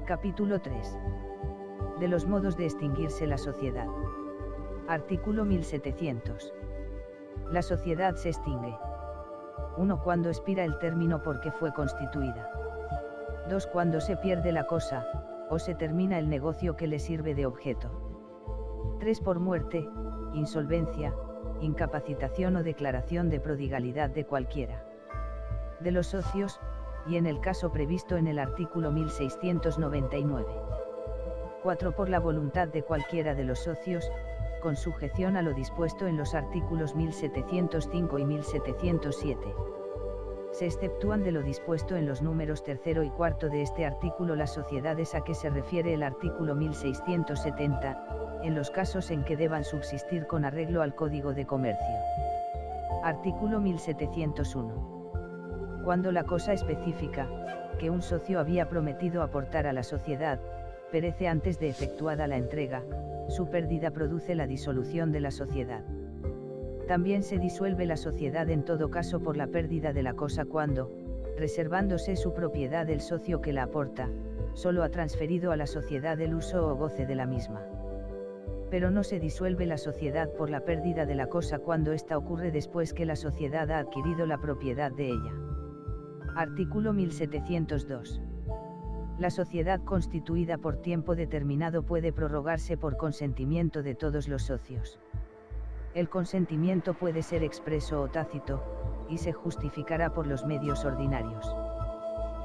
Capítulo 3. De los modos de extinguirse la sociedad. Artículo 1700. La sociedad se extingue. 1. Cuando expira el término porque fue constituida. 2. Cuando se pierde la cosa, o se termina el negocio que le sirve de objeto. 3. Por muerte, insolvencia, incapacitación o declaración de prodigalidad de cualquiera de los socios, y en el caso previsto en el artículo 1699. 4. Por la voluntad de cualquiera de los socios, con sujeción a lo dispuesto en los artículos 1705 y 1707. Se exceptúan de lo dispuesto en los números 3 y 4 de este artículo las sociedades a que se refiere el artículo 1670, en los casos en que deban subsistir con arreglo al Código de Comercio. Artículo 1701. Cuando la cosa específica, que un socio había prometido aportar a la sociedad, perece antes de efectuada la entrega, su pérdida produce la disolución de la sociedad. También se disuelve la sociedad en todo caso por la pérdida de la cosa cuando, reservándose su propiedad el socio que la aporta, solo ha transferido a la sociedad el uso o goce de la misma. Pero no se disuelve la sociedad por la pérdida de la cosa cuando ésta ocurre después que la sociedad ha adquirido la propiedad de ella. Artículo 1702. La sociedad constituida por tiempo determinado puede prorrogarse por consentimiento de todos los socios. El consentimiento puede ser expreso o tácito, y se justificará por los medios ordinarios.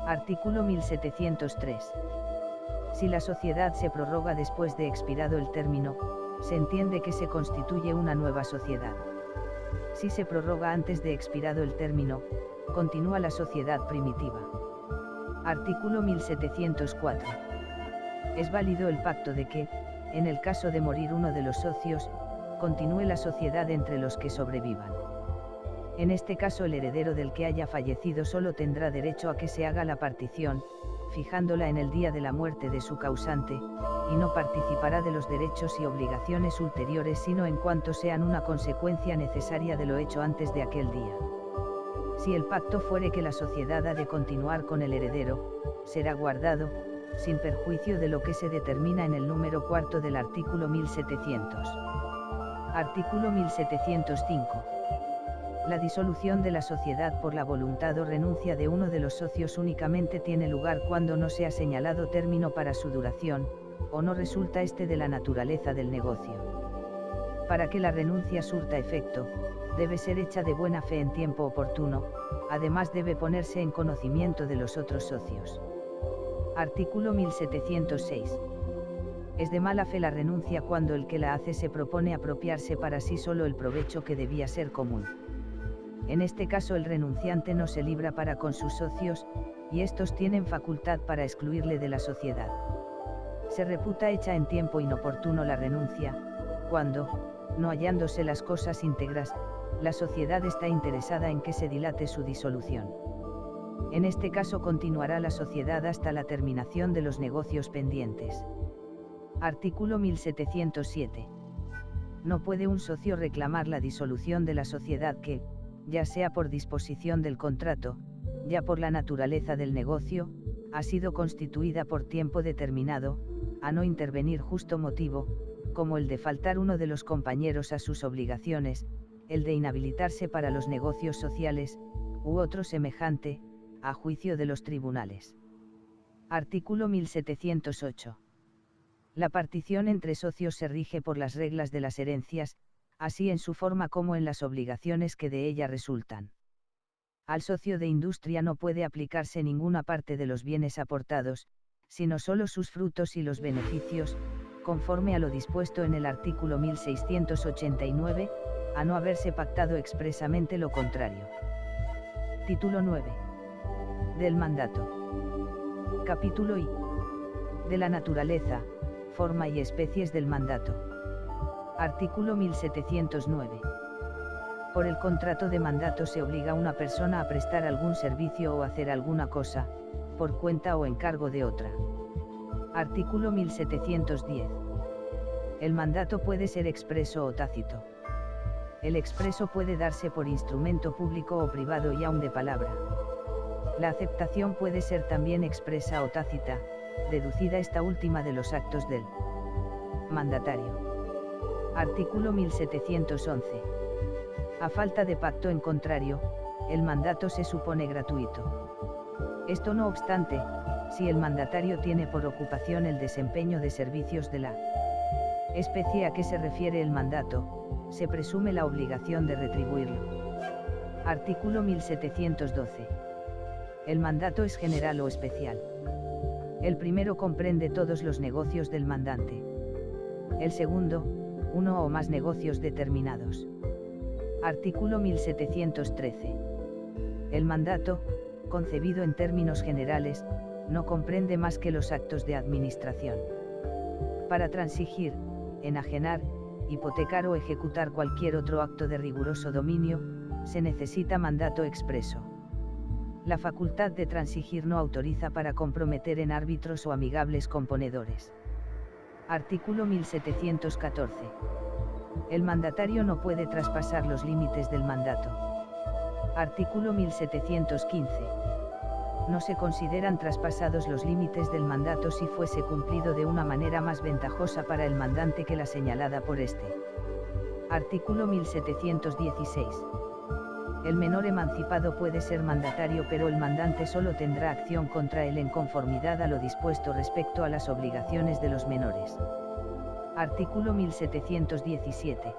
Artículo 1703. Si la sociedad se prorroga después de expirado el término, se entiende que se constituye una nueva sociedad. Si se prorroga antes de expirado el término, continúa la sociedad primitiva. Artículo 1704. Es válido el pacto de que, en el caso de morir uno de los socios, continúe la sociedad entre los que sobrevivan. En este caso el heredero del que haya fallecido solo tendrá derecho a que se haga la partición, fijándola en el día de la muerte de su causante, y no participará de los derechos y obligaciones ulteriores sino en cuanto sean una consecuencia necesaria de lo hecho antes de aquel día. Si el pacto fuere que la sociedad ha de continuar con el heredero, será guardado, sin perjuicio de lo que se determina en el número 4 del artículo 1700. Artículo 1705. La disolución de la sociedad por la voluntad o renuncia de uno de los socios únicamente tiene lugar cuando no se ha señalado término para su duración, o no resulta este de la naturaleza del negocio. Para que la renuncia surta efecto, debe ser hecha de buena fe en tiempo oportuno, además debe ponerse en conocimiento de los otros socios. Artículo 1706. Es de mala fe la renuncia cuando el que la hace se propone apropiarse para sí solo el provecho que debía ser común. En este caso el renunciante no se libra para con sus socios, y estos tienen facultad para excluirle de la sociedad. Se reputa hecha en tiempo inoportuno la renuncia, cuando, no hallándose las cosas íntegras, la sociedad está interesada en que se dilate su disolución. En este caso continuará la sociedad hasta la terminación de los negocios pendientes. Artículo 1707. No puede un socio reclamar la disolución de la sociedad que, ya sea por disposición del contrato, ya por la naturaleza del negocio, ha sido constituida por tiempo determinado, a no intervenir justo motivo, como el de faltar uno de los compañeros a sus obligaciones, el de inhabilitarse para los negocios sociales, u otro semejante, a juicio de los tribunales. Artículo 1708. La partición entre socios se rige por las reglas de las herencias, así en su forma como en las obligaciones que de ella resultan. Al socio de industria no puede aplicarse ninguna parte de los bienes aportados, sino solo sus frutos y los beneficios, conforme a lo dispuesto en el artículo 1689, a no haberse pactado expresamente lo contrario. Título 9. Del mandato. Capítulo I. De la naturaleza, forma y especies del mandato. Artículo 1709. Por el contrato de mandato se obliga a una persona a prestar algún servicio o hacer alguna cosa, por cuenta o encargo de otra. Artículo 1710. El mandato puede ser expreso o tácito. El expreso puede darse por instrumento público o privado y aun de palabra. La aceptación puede ser también expresa o tácita, deducida esta última de los actos del mandatario. Artículo 1711. A falta de pacto en contrario, el mandato se supone gratuito. Esto no obstante, si el mandatario tiene por ocupación el desempeño de servicios de la especie a que se refiere el mandato, se presume la obligación de retribuirlo. Artículo 1712. El mandato es general o especial. El primero comprende todos los negocios del mandante. El segundo, uno o más negocios determinados. Artículo 1713. El mandato, concebido en términos generales, no comprende más que los actos de administración. Para transigir, enajenar, hipotecar o ejecutar cualquier otro acto de riguroso dominio, se necesita mandato expreso. La facultad de transigir no autoriza para comprometer en árbitros o amigables componedores. Artículo 1714. El mandatario no puede traspasar los límites del mandato. Artículo 1715. No se consideran traspasados los límites del mandato si fuese cumplido de una manera más ventajosa para el mandante que la señalada por este. Artículo 1716. El menor emancipado puede ser mandatario, pero el mandante solo tendrá acción contra él en conformidad a lo dispuesto respecto a las obligaciones de los menores. Artículo 1717.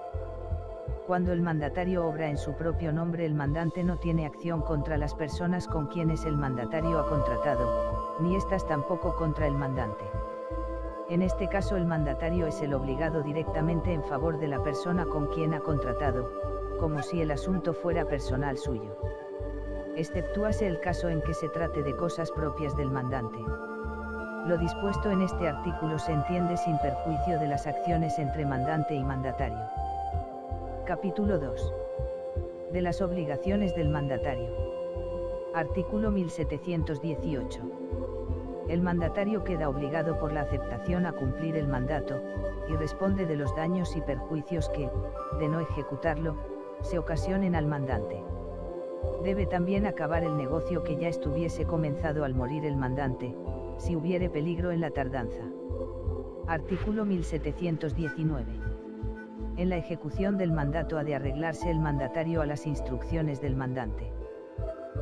Cuando el mandatario obra en su propio nombre, el mandante no tiene acción contra las personas con quienes el mandatario ha contratado, ni éstas tampoco contra el mandante. En este caso el mandatario es el obligado directamente en favor de la persona con quien ha contratado, como si el asunto fuera personal suyo. Exceptúase el caso en que se trate de cosas propias del mandante. Lo dispuesto en este artículo se entiende sin perjuicio de las acciones entre mandante y mandatario. Capítulo 2. De las obligaciones del mandatario. Artículo 1718. El mandatario queda obligado por la aceptación a cumplir el mandato, y responde de los daños y perjuicios que, de no ejecutarlo, se ocasionen al mandante. Debe también acabar el negocio que ya estuviese comenzado al morir el mandante, si hubiere peligro en la tardanza. Artículo 1719. En la ejecución del mandato ha de arreglarse el mandatario a las instrucciones del mandante.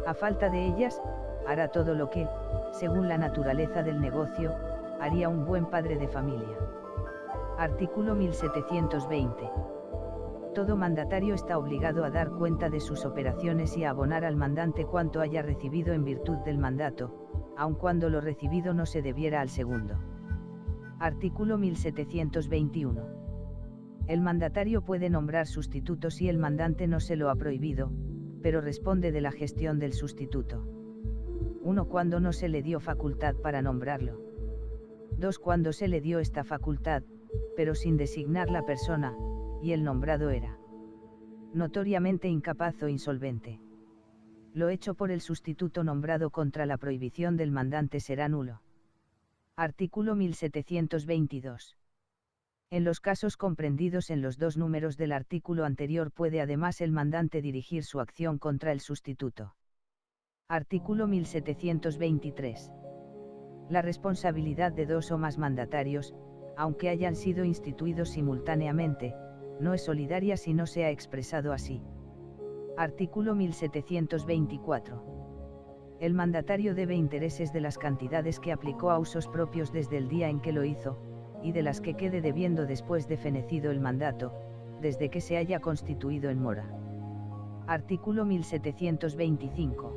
A falta de ellas, hará todo lo que, según la naturaleza del negocio, haría un buen padre de familia. Artículo 1720. Todo mandatario está obligado a dar cuenta de sus operaciones y a abonar al mandante cuanto haya recibido en virtud del mandato, aun cuando lo recibido no se debiera al segundo. Artículo 1721. El mandatario puede nombrar sustituto si el mandante no se lo ha prohibido, pero responde de la gestión del sustituto. 1. Cuando no se le dio facultad para nombrarlo. 2. Cuando se le dio esta facultad, pero sin designar la persona, y el nombrado era notoriamente incapaz o insolvente. Lo hecho por el sustituto nombrado contra la prohibición del mandante será nulo. Artículo 1722. En los casos comprendidos en los dos números del artículo anterior puede además el mandante dirigir su acción contra el sustituto. Artículo 1723. La responsabilidad de dos o más mandatarios, aunque hayan sido instituidos simultáneamente, no es solidaria si no se ha expresado así. Artículo 1724. El mandatario debe intereses de las cantidades que aplicó a usos propios desde el día en que lo hizo, y de las que quede debiendo después de fenecido el mandato, desde que se haya constituido en mora. Artículo 1725.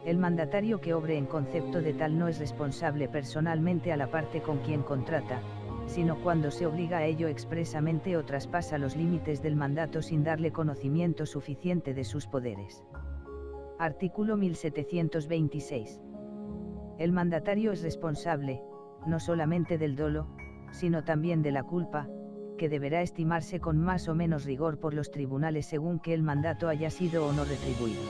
El mandatario que obre en concepto de tal no es responsable personalmente a la parte con quien contrata, sino cuando se obliga a ello expresamente o traspasa los límites del mandato sin darle conocimiento suficiente de sus poderes. Artículo 1726. El mandatario es responsable, no solamente del dolo, sino también de la culpa, que deberá estimarse con más o menos rigor por los tribunales según que el mandato haya sido o no retribuido.